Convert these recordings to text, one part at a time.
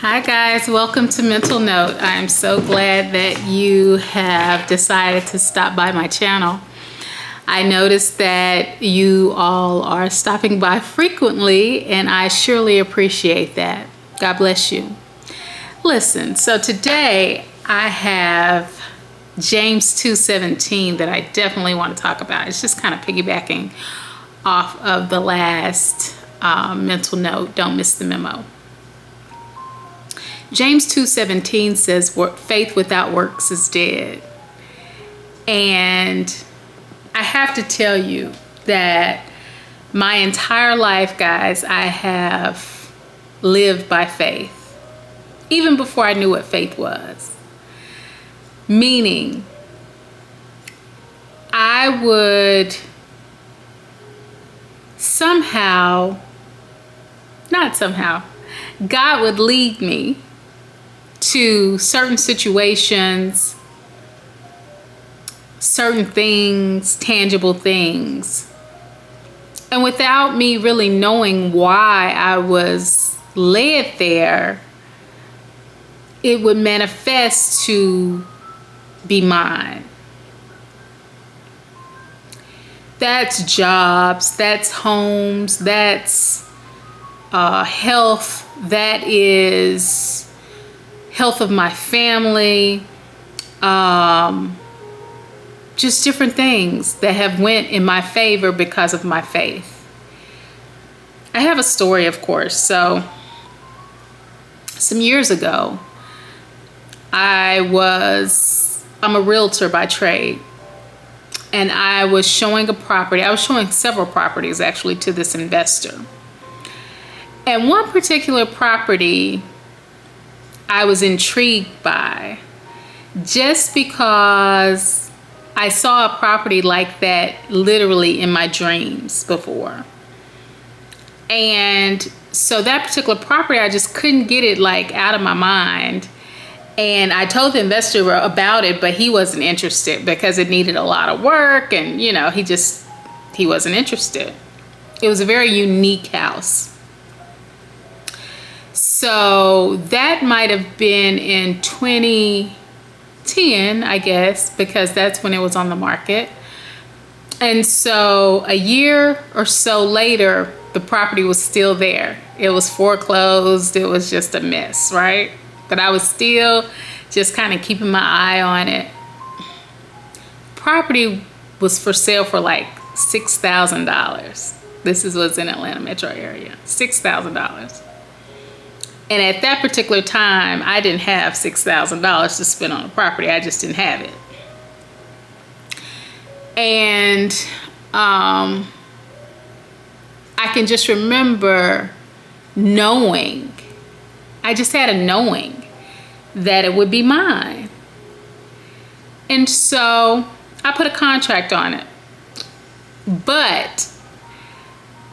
Hi guys, welcome to Mental Note. I'm so glad that you have decided to stop by my channel. I noticed that you all are stopping by frequently and I surely appreciate that. God bless you. Listen, so today I have James 2:17 that I definitely want to talk about. It's just kind of piggybacking off of the last mental note, don't miss the memo. James 2:17 says, faith without works is dead. And I have to tell you that my entire life, guys, I have lived by faith, even before I knew what faith was. Meaning, I would God would lead me to certain situations, certain things, tangible things. And without me really knowing why I was led there, it would manifest to be mine. That's jobs, that's homes, that's health, that is health of my family, just different things that have went in my favor because of my faith. I have a story, of course. So some years ago, I'm a realtor by trade, and I was showing several properties actually to this investor. And one particular property I was intrigued by just because I saw a property like that literally in my dreams before. And so that particular property, I just couldn't get it out of my mind. And I told the investor about it, but he wasn't interested because it needed a lot of work and, he wasn't interested. It was a very unique house. So that might have been in 2010, I guess, because that's when it was on the market. And so a year or so later, the property was still there. It was foreclosed. It was just a mess, right? But I was still just kind of keeping my eye on it. Property was for sale for $6,000. This was in Atlanta metro area, $6,000. And at that particular time, I didn't have $6,000 to spend on a property. I just didn't have it. And I can just remember knowing, I just had a knowing that it would be mine. And so I put a contract on it. But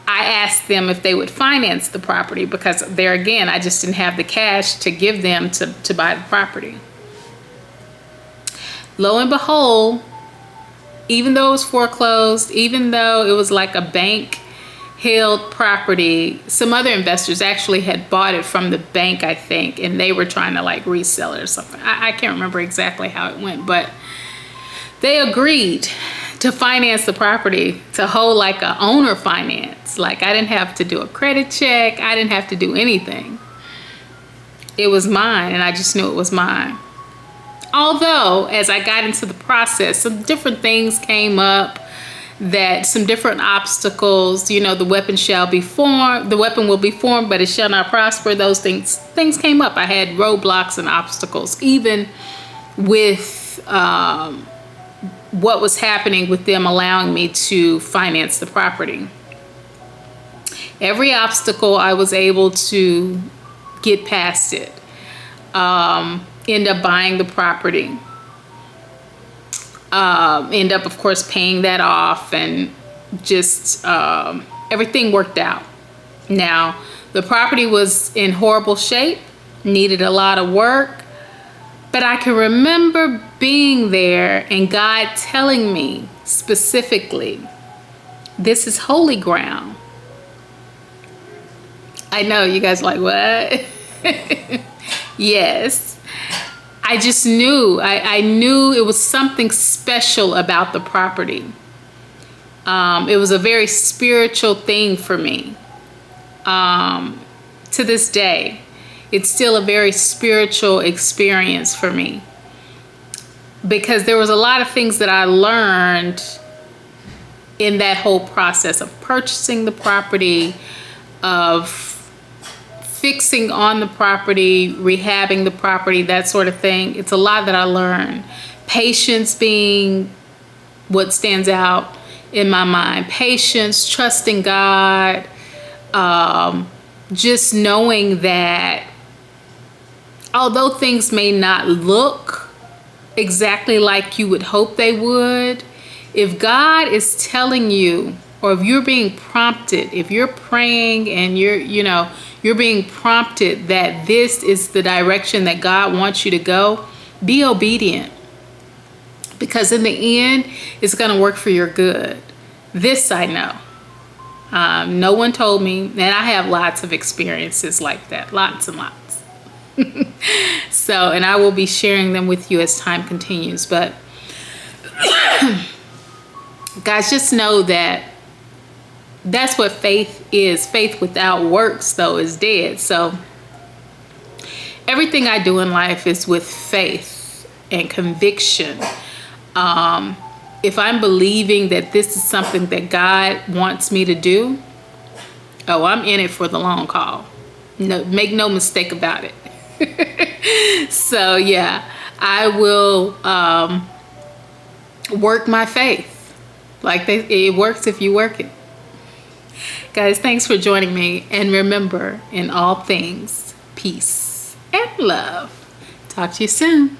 I asked them if they would finance the property because there again, I just didn't have the cash to give them to buy the property. Lo and behold, even though it was foreclosed, even though it was like a bank held property, some other investors actually had bought it from the bank, I think, and they were trying to resell it or something. I can't remember exactly how it went, but they agreed to finance the property, to hold a owner finance. I didn't have to do a credit check. I didn't have to do anything. It was mine, and I just knew it was mine. Although, as I got into the process, some different things came up, some different obstacles, the weapon will be formed, but it shall not prosper. Those things came up. I had roadblocks and obstacles, even with what was happening with them allowing me to finance the property. Every obstacle I was able to get past it, end up buying the property, end up of course paying that off, and just everything worked out. Now the property was in horrible shape, needed a lot of work. But I can remember being there and God telling me specifically, this is holy ground. I know you guys are like, what? Yes. I just knew. I knew it was something special about the property. It was a very spiritual thing for me. To this day, it's still a very spiritual experience for me, because there was a lot of things that I learned in that whole process of purchasing the property, of fixing on the property, rehabbing the property, that sort of thing. It's a lot that I learned. Patience being what stands out in my mind. Patience, trusting God, just knowing that although things may not look exactly like you would hope they would, if God is telling you, or if you're being prompted, if you're praying and you're being prompted that this is the direction that God wants you to go, be obedient. Because in the end, it's going to work for your good. This I know. No one told me, and I have lots of experiences like that, lots and lots. So, and I will be sharing them with you as time continues. But guys, just know that that's what faith is. Faith without works, though, is dead. So everything I do in life is with faith and conviction. If I'm believing that this is something that God wants me to do, oh, I'm in it for the long haul. No, make no mistake about it. So yeah, I will work my faith. Like it works if you work it. Guys, thanks for joining me. And remember, in all things, peace and love. Talk to you soon.